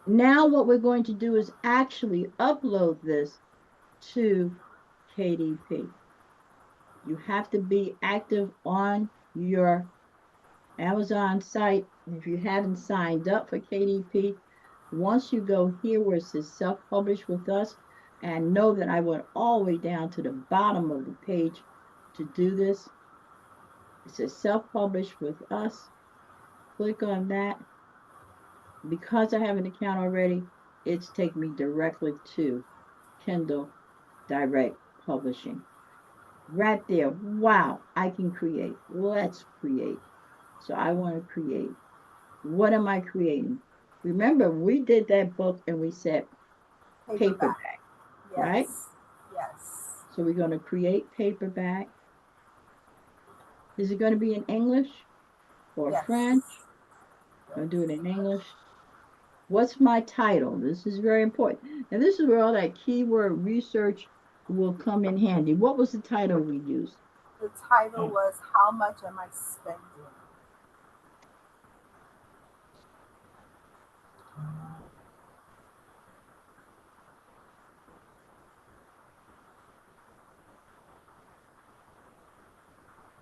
now what we're going to do is actually upload this to KDP. You have to be active on your Amazon site. If you haven't signed up for KDP, once you go here where it says self-publish with us, and know that I went all the way down to the bottom of the page to do this. It says self-publish with us. Click on that. Because I have an account already, it's taking me directly to Kindle Direct Publishing. Right there. Wow, I can create. Let's create. So I want to create. What am I creating? Remember, we did that book and we said Paperback. paperback, right? Yes. Yes. So we're going to create paperback. Is it going to be in English or Yes. French? I'm going to do it in English. What's my title? This is very important. And this is where all that keyword research will come in handy. What was the title we used? The title Oh, was How Much Am I Spending?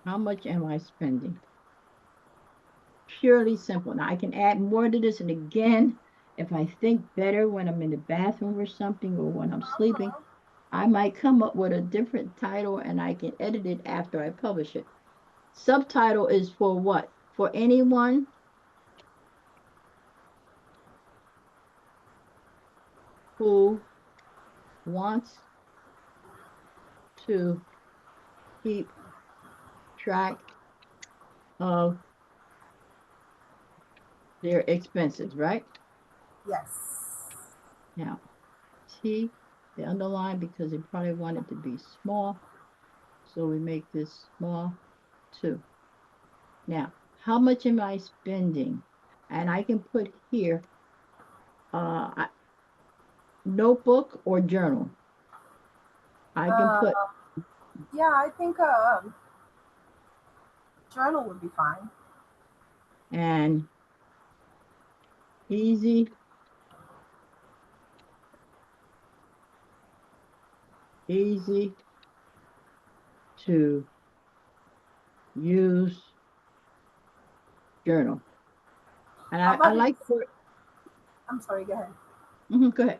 how much am I spending? Purely simple. Now I can add more to this. And again, if I think better when I'm in the bathroom or something, or when I'm sleeping, Uh-huh. I might come up with a different title and I can edit it after I publish it. Subtitle is for what? For anyone who wants to keep track of their expenses, right? Yes. Now, T, the underline, because they probably want it to be small. So we make this small too. Now, how much am I spending? And I can put here notebook or journal. I can Uh, put yeah, I think journal would be fine. and easy, easy to use journal. And How I about like for I'm sorry, go ahead. go ahead.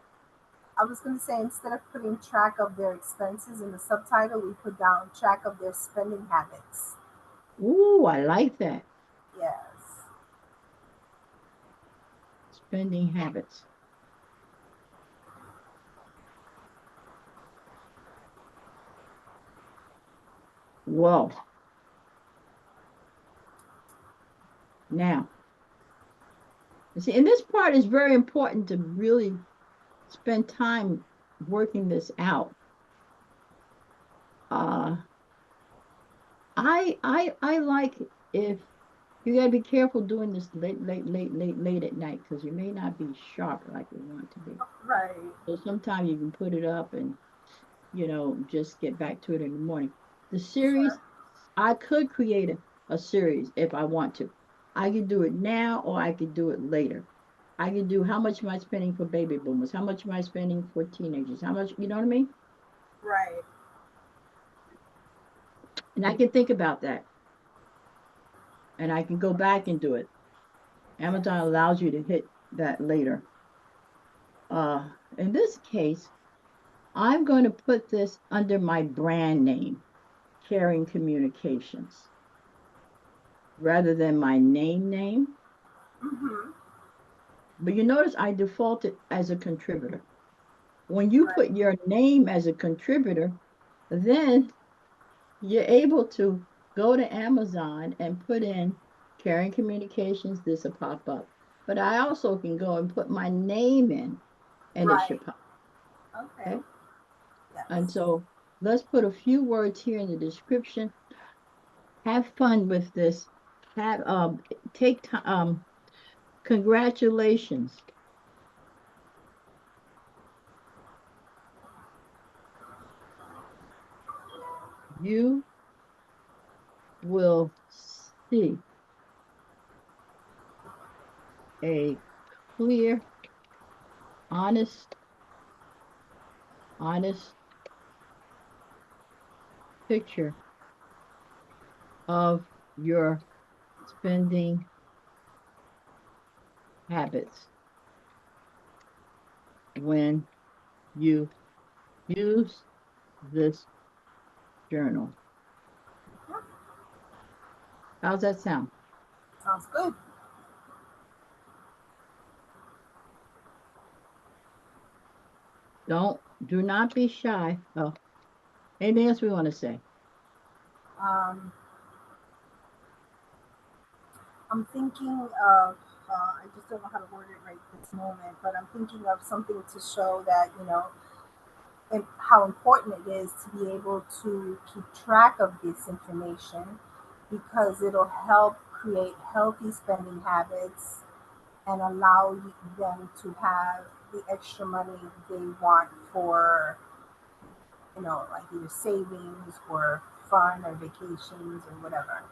I was going to say instead of putting track of their expenses in the subtitle, we put down track of their spending habits. Ooh, I like that. Yes. Spending habits. Whoa. Now, you see, and this part is very important to really spend time working this out. Uh, I like if you gotta be careful doing this late at night because you may not be sharp like you want to be. Right. So sometimes you can put it up and just get back to it in the morning. The series, Sure. I could create a series if I want to. I could do it now or I could do it later. I could do how much am I spending for baby boomers? How much am I spending for teenagers? How much, you know what I mean? Right. And I can think about that and I can go back and do it. Yes. Amazon allows you to hit that later. In this case, I'm going to put this under my brand name, Caring Communications, rather than my name. Mm-hmm. But you notice I defaulted as a contributor. When you Right. put your name as a contributor, then you're able to go to Amazon and put in Caring Communications. This will pop up. But I also can go and put my name in and it Right. should pop. Okay. Okay. And Yes. so let's put a few words here in the description. Have fun with this. Have take time. Congratulations. You will see a clear honest, honest picture of your spending habits when you use this journal. Yeah, How's that sound? sounds good. Do not be shy. Oh, anything else we want to say? Um, I'm thinking of, I just don't know how to word it right this moment, but I'm thinking of something to show that, how important it is to be able to keep track of this information because it'll help create healthy spending habits and allow them to have the extra money they want for, like either savings or fun or vacations or whatever.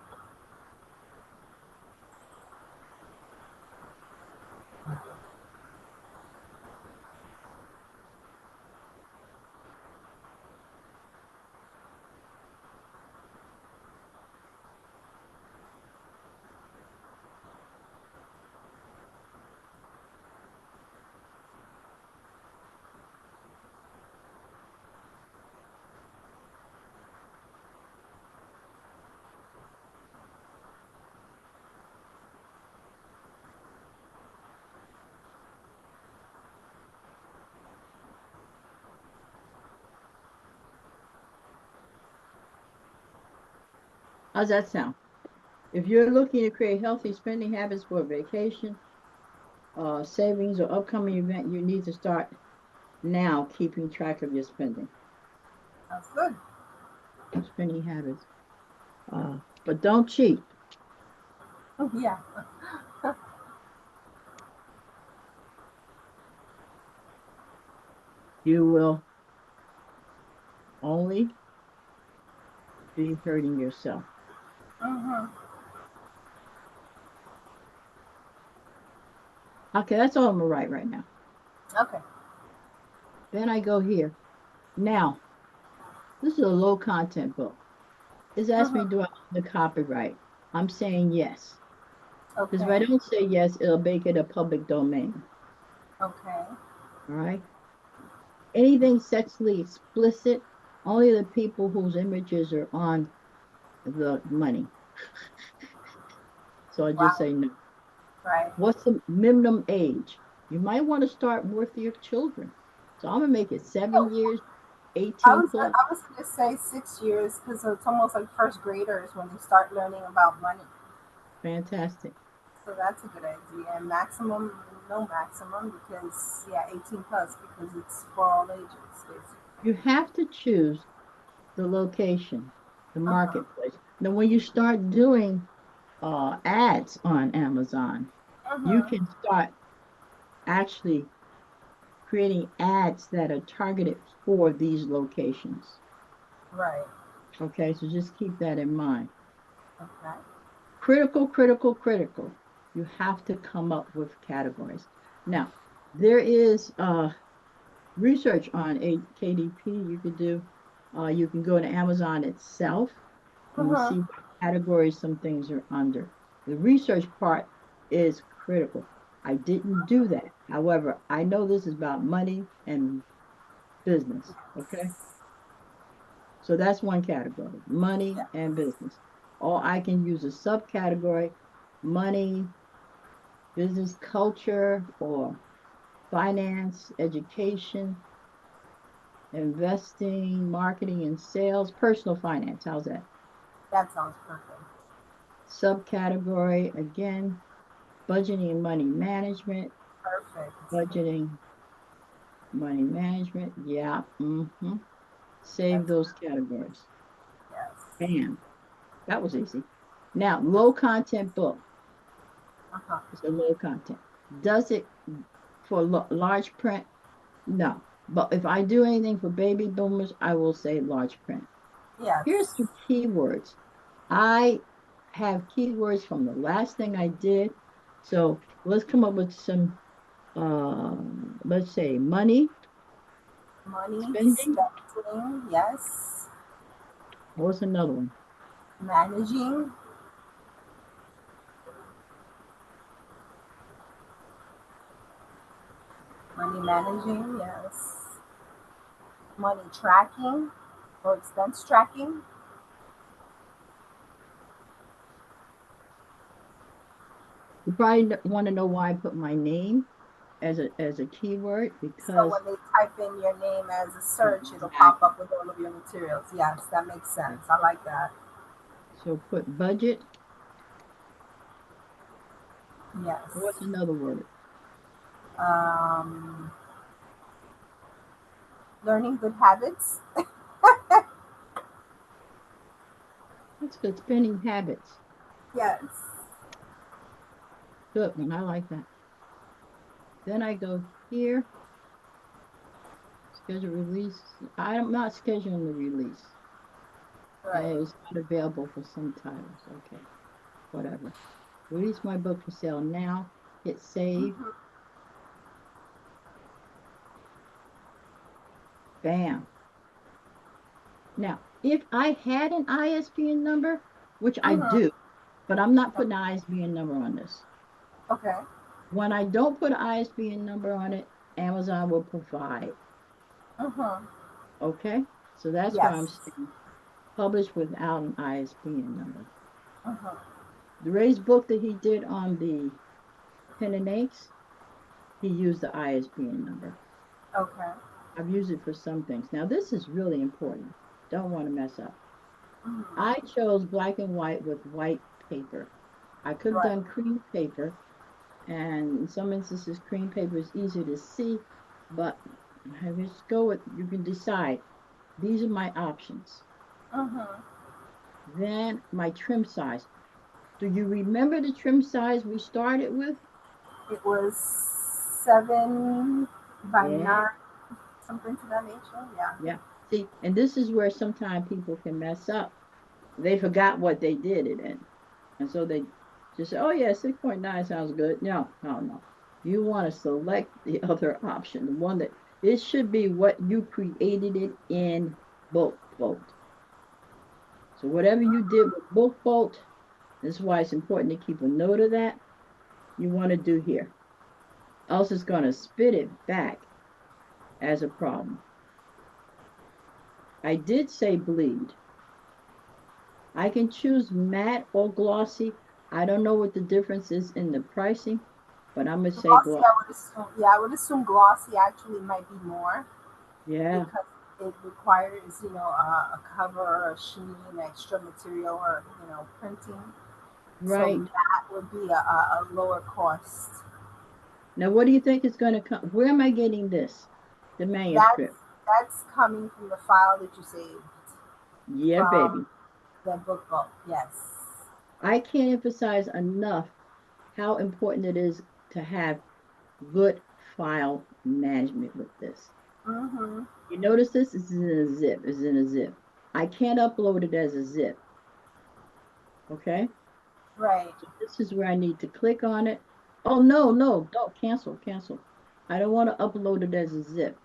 How's that sound? If you're looking to create healthy spending habits for a vacation, savings, or upcoming event, you need to start now keeping track of your That's good. spending habits. But don't cheat. Yeah. You will only be hurting yourself. Hmm. Okay, that's all I'm gonna write right now. Okay. Then I go here. Now, this is a low content book. It's asking me, Hmm. do I own the copyright? I'm saying yes. Because if I Okay. don't say yes, it'll make it a public domain. Okay. All right. Anything sexually explicit, only the people whose images are on the money. So I just Wow. say no. Right. What's the minimum age? You might want to start with your children. So I'm gonna make it 7 years, I 18 was plus. I was gonna say 6 years because it's almost like first graders when they start learning about money. Fantastic. So that's a good idea. And maximum, no maximum because yeah, 18 plus because it's for all ages basically. You have to choose the location, the Uh huh. marketplace. Now, when you start doing ads on Amazon, Uh you huh. can start actually creating ads that are targeted for these locations. Right. Okay, so just keep that in mind. Okay. Critical, critical, critical. You have to come up with categories. Now, there is research on a KDP you could do. You can go to Amazon itself Uh and huh. see what categories some things are under. The research part is critical. I didn't do that. However, I know this is about money and business. Okay. So that's one category, money Yeah. and business. Or I can use a subcategory, money, business culture, or finance, education, investing, marketing and sales, personal finance. How's that? That sounds perfect. Subcategory, again, budgeting and money management, Perfect. budgeting, money management. Yeah. Save That's those categories. yes. Bam. That was easy. Now, low content book. Uh huh. It's a low content. Does it for large print? No. But if I do anything for baby boomers, I will say large print. Here's Yes. some keywords. I have keywords from the last thing I did. So let's come up with some. let's say money, Money, spending. spending, yes. What's another one? Managing, money managing, yes. Money tracking or expense tracking. You probably want to know why I put my name as a keyword So because when they type in your name as a search, it'll pop exactly. up with all of your materials. Yes, that makes sense. I like that. So put budget. Yes. What's another word? Um, Learning good habits. That's good. Spending habits. Yes. Good one. I like that. Then I go here, schedule release. I'm not scheduling the release. Right. It's not available for some titles. Okay, whatever. Release my book for sale now. Hit save. Mm-hmm. Bam. Now, if I had an ISBN number, which I Mm-hmm. do, but I'm not putting an ISBN number on this. Okay. When I don't put an ISBN number on it, Amazon will provide. Mm-hmm. Okay? So that's why I'm Yes. saying publish without an ISBN number. Mm-hmm. The Ray's book that he did on the pen and inks, he used the ISBN number. Okay. I've used it for some things. Now, this is really important. Don't want to mess up. Mm-hmm. I chose black and white with white paper. I could have Right. done cream paper, and in some instances, cream paper is easier to see, but I just go with, you can decide. These are my options. Mm-hmm. Then my trim size. Do you remember the trim size we started with? It was 7 by 9, Yeah, something to that nature. Yeah. yeah. See, and this is where sometimes people can mess up. They forgot what they did it in. And so they just say, oh, yeah, 6.9 sounds good. No, no, no. You want to select the other option, the one that it should be what you created it in Book Bolt. So whatever you did with Book Bolt, this is why it's important to keep a note of that. You want to do here. Else it's going to spit it back as a problem. I did say bleed. I can choose matte or glossy. I don't know what the difference is in the pricing, but I'm going to say Glossy, I glossy. would assume. Yeah, I would assume glossy actually might be more Yeah, because it requires, a cover, a sheen, extra material, or printing. So right. that would be a lower cost. Now, what do you think is going to come? Where am I getting this? The That's manuscript. that's coming from the file that you saved Yeah, from baby. the book. Yes. I can't emphasize enough how important it is to have good file management with this. Mm-hmm. You notice this is in a zip, is in a zip. I can't upload it as a zip, okay? Right. So this is where I need to click on it. Oh, no, no, don't cancel, cancel. I don't want to upload it as a zip.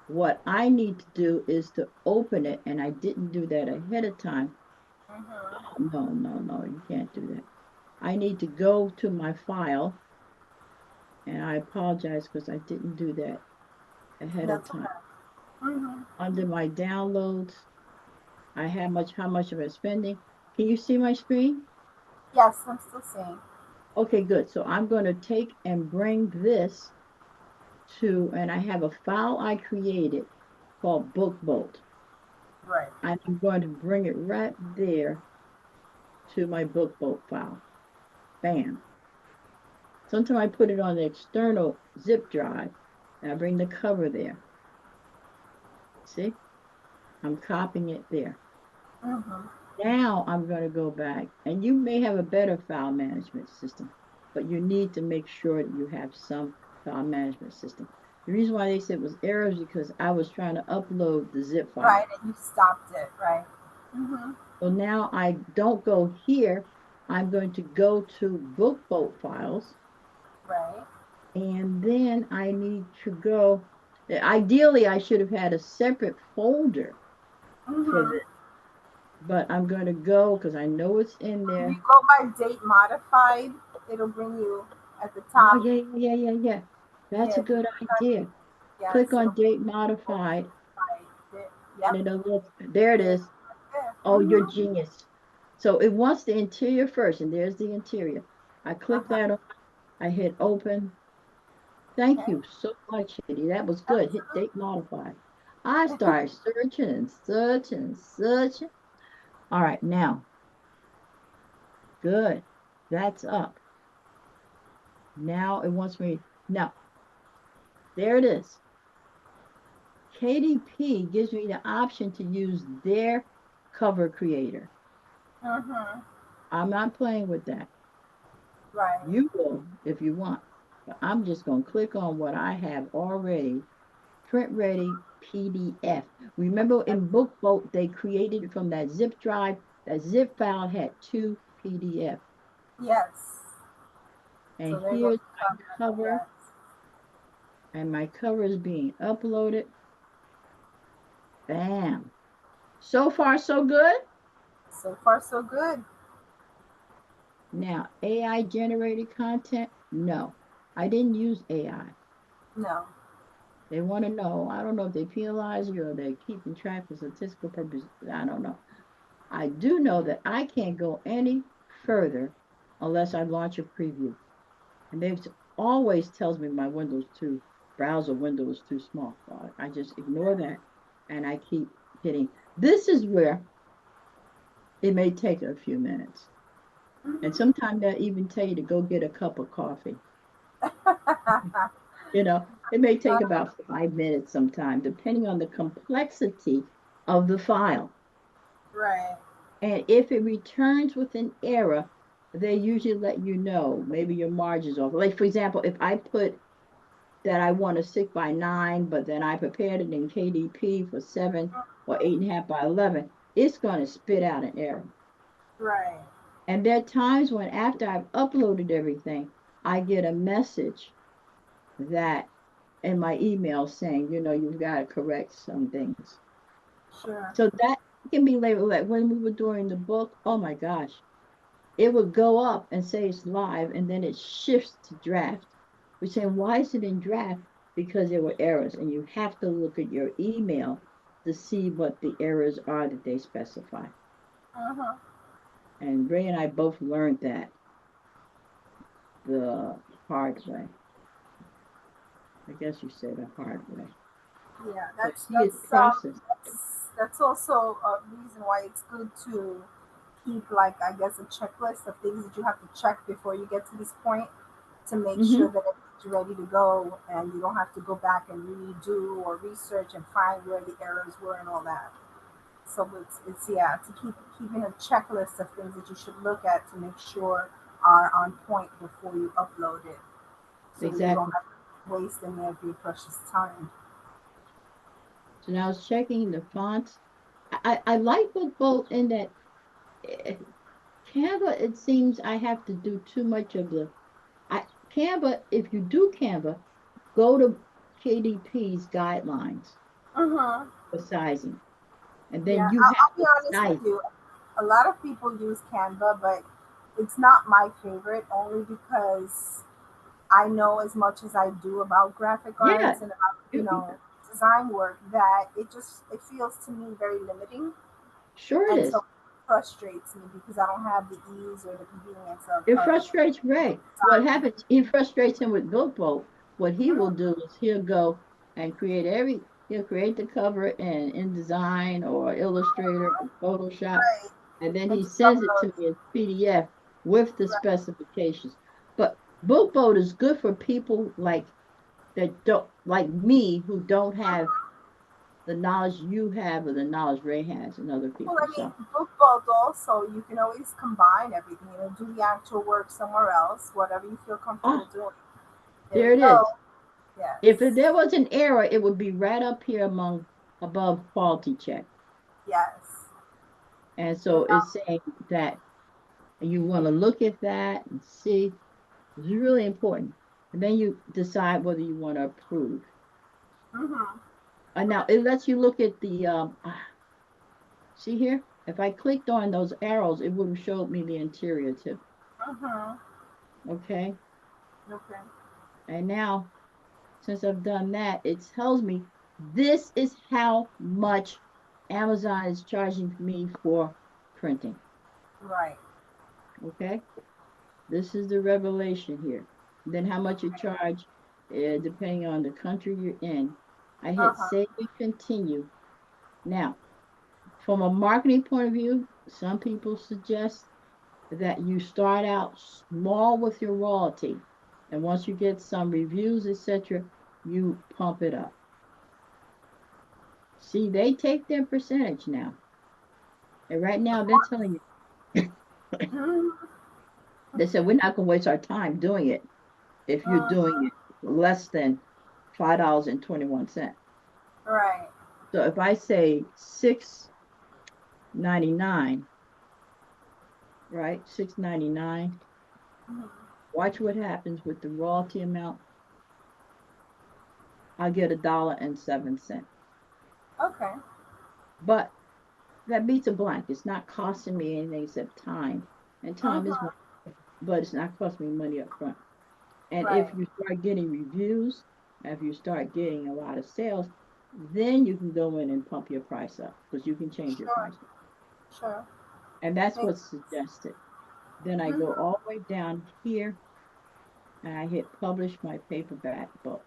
What I need to do is to open it, and I didn't do that ahead of time. Mm-hmm. No, no, no, you can't do that. I need to go to my file, and I apologize because I didn't do that ahead of That's time. okay. Mm-hmm. Under my downloads, I have how much of it spending. Can you see my screen? Yes, I'm still seeing. Okay, good. So I'm going to take and bring this to, and I have a file I created called Book Bolt. Right. I'm going to bring it right there to my Book Bolt file. Bam. Sometimes I put it on the external zip drive and I bring the cover there. See, I'm copying it there. Mm-hmm. Now I'm going to go back, and you may have a better file management system, but you need to make sure that you have some file management system. The reason why they said it was errors because I was trying to upload the zip Right, file. and you stopped it. Right. Mm-hmm. So now I don't go here. I'm going to go to Book Bolt files, Right. And then I need to go. Ideally, I should have had a separate folder for Mm-hmm. this, but I'm going to go because I know it's in If you there. go by date modified, it'll bring you at the Oh, top. yeah, yeah, yeah, yeah, yeah. That's Yeah, a if you good click on, idea. Click yes, on it'll bring date you modified, modified. and Yep, it'll look, there it there, is. right there. Oh, you're Mm-hmm. genius. So it wants the interior first, and there's the interior. I click Uh-huh. that on, I hit open. Thank Okay, you so much, Eddie. That was good. Hit absolutely. date modified. I started searching and searching and searching. All right, now, good. That's up. Now it wants me. Now, there it is. KDP gives me the option to use their cover creator. Mm-hmm. I'm not playing with that. Right. You will if you want. But I'm just going to click on what I have already, print ready PDF. Remember in BookBoat, they created it from that zip drive. That zip file had two PDF. Yes. And So there goes here's the my cover. cover, Yes. and my cover is being uploaded. Bam. So far, so good. So far, so good. Now, AI generated content? No, I didn't use AI. No. They want to know. I don't know if they penalize you or they're keeping track for statistical purposes. I don't know. I do know that I can't go any further unless I launch a preview. And they always tells me my window's too, browser window is too small. So I just ignore that and I keep hitting. This is where it may take a few minutes. And Mm-hmm. sometimes they'll even tell you to go get a cup of coffee. It may take about 5 minutes sometime, depending on the complexity of the file. Right. And if it returns with an error, they usually let you know. Maybe your margin's off. Like, for example, if I put that I want a 6 by 9, but then I prepared it in KDP for 7 or 8.5 by 11, it's going to spit out an error. Right. And there are times when after I've uploaded everything, I get a message that in my email saying, you've got to correct some things. Sure. So that can be labeled like when we were doing the book, oh my gosh, it would go up and say it's live and then it shifts to draft. We're saying, why is it in draft? Because there were errors, and you have to look at your email to see what the errors are that they specify. Uh-huh. And Ray and I both learned that the hard way. I guess you said the hard way. Yeah, But that's he is that's um processed. that's also a reason why it's good to keep, like, I guess, a checklist of things that you have to check before you get to this point to make sure Mm-hmm. that it's ready to go and you don't have to go back and redo or research and find where the errors were and all that. So it's yeah, to keeping a checklist of things that you should look at to make sure are on point before you upload it, so that you don't Exactly. have to waste any of your precious time. So now I was checking the fonts. I like both in that eh, Canva, it seems I have to do too much of Canva, if you do Canva, go to KDP's guidelines Mm-hmm. for sizing. And then Yeah, you have I'll be to honest with size it. you. A lot of people use Canva, but it's not my favorite only because I know as much as I do about graphic Yeah, arts and about, yeah, design work, that it feels to me very limiting, sure it and so is. it frustrates me because I don't have the ease or the convenience It of frustrates Ray. What designing. happens, he frustrates him with Book. What he will Mhm. do is he'll go and he'll create the cover in InDesign or Illustrator or Photoshop, Right, and then and he just sends it upload to it. me as PDF with the Right. specifications. But Book is good for people that don't, like me, who don't have the knowledge you have or the knowledge Ray has and other Well, people. I mean, So, book also, you can always combine everything, do the actual work somewhere else, whatever you feel comfortable oh, doing. There there you it go. is. If Yes. there was an error, it would be right up here above quality check. Yes. And And so it's saying that you want to look at that and see. It's really important. and then you decide whether you want to approve. Mhm. And now it lets you look at the see here. If I clicked on those arrows, it would have showed me the interior too. Mhm. Okay, Okay. and now since I've done that, it tells me this is how much Amazon is charging me for printing. Right. Okay, this is the revelation here. Then how much you Okay. charge, depending on the country you're in. I Uh hit huh. save and continue. Now, from a marketing point of view, some people suggest that you start out small with your royalty. And once you get some reviews, etc., you pump it up. See, they take their percentage now. And right Of now they're course. telling you, Mhm. they said, we're not going to waste our time doing it if you're doing Mhm. it less than $5.21. Right. So if I say 6.99, right? 6.99, Mhm. watch what happens with the royalty amount. I'll get $1.07. Okay. But that beats a blank. It's not costing me anything except time. And time is Mhm. money, but it's not costing me money up front. And if Right. you start getting reviews, if you start getting a lot of sales, then you can go in and pump your price up because you can change your Sure. price. Sure. And that's Makes. what's suggested. Then I go Mhm. all the way down here and I hit publish my paperback book.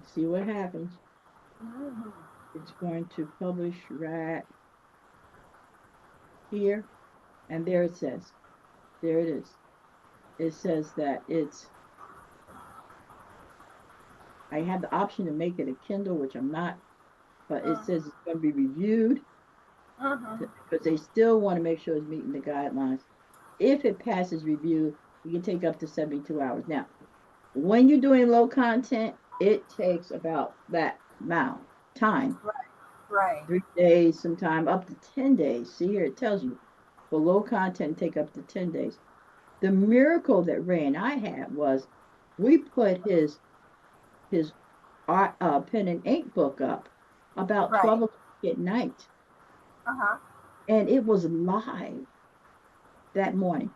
See what happens. Mhm. It's going to publish right here. And there it says, there it is. It says that I have the option to make it a Kindle, which I'm not, but it says it's going to be reviewed Mhm. because they still want to make sure it's meeting the guidelines. If it passes review, you can take up to 72 hours. Now, when you're doing low content, it takes about that amount time, Right. Right. 3 days, sometime up to 10 days. See here, it tells you for low content, take up to 10 days. The miracle that Ray and I had was we put his art pen and ink book up about Right. 12 o'clock at night, Uh huh. and it was live that morning.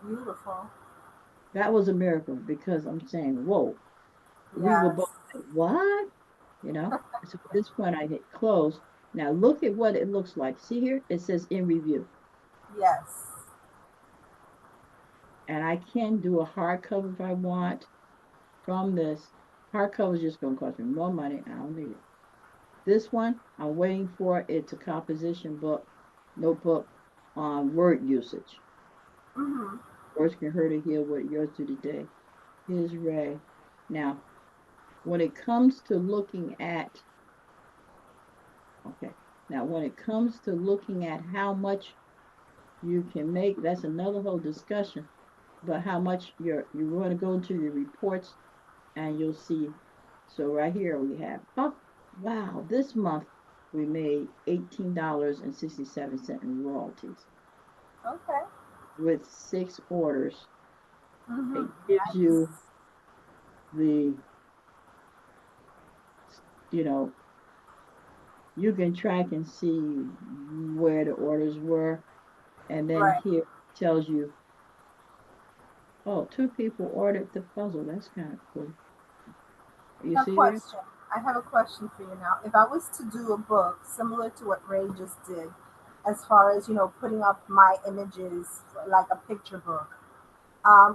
Beautiful. That was a miracle because I'm saying, whoa, we were Yes. both like, what? You know? So at this point, I hit close. Now look at what it looks like. See here? It says in review. Yes. And I can do a hardcover if I want from this. Hardcover is just going to cost me more money. I don't need it. This one, I'm waiting for. It's a composition book, notebook on word usage. Mhm. Words can hurt or heal what yours do today. Here's Ray. Now, when it comes to looking at, okay, now when it comes to looking at how much you can make, that's another whole discussion. But how much you want to go into your reports and you'll see. So right here we have, oh, wow, this month we made $18.67 in royalties Okay. with 6 orders. Mhm. It gives Nice. you the, you know, you can track and see where the orders were. And then Right. here it tells you, oh, 2 people ordered the puzzle. That's kind of cool. You Now, see there? question. I have a question for you now. If I was to do a book similar to what Ray just did, as far as putting up my images like a picture book,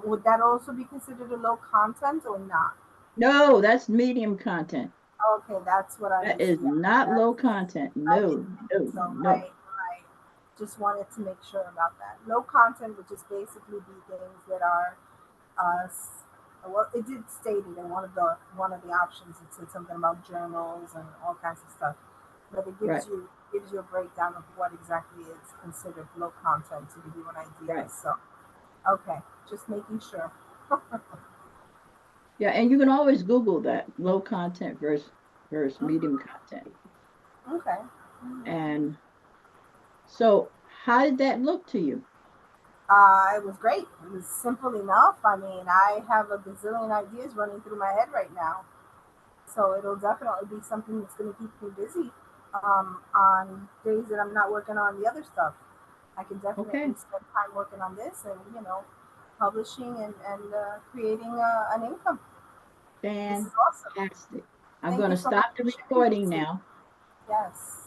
would that also be considered a low content or not? No, that's medium content. Okay, that's what I That was. is Yeah, not that's. low content. I didn't No, think no, so. no. Right, right. Just wanted to make sure about that. Low content would just basically be things that are well, it did state it in one of the options. It said something about journals and all kinds of stuff, but it Right, gives you a breakdown of what exactly is considered low content to give you an idea. right. So, okay, just making sure. Yeah, and you can always Google that low content versus medium Mhm. content. Okay. Mhm. And so, how did that look to you? It was great. It was simple enough. I mean, I have a gazillion ideas running through my head right now. So it'll definitely be something that's going to keep me busy on days that I'm not working on the other stuff. I can definitely Okay. spend time working on this and, publishing and creating an income. This is awesome. Fantastic. I'm Thank going you to so much stop the for sharing, recording Rosie. now. Yes.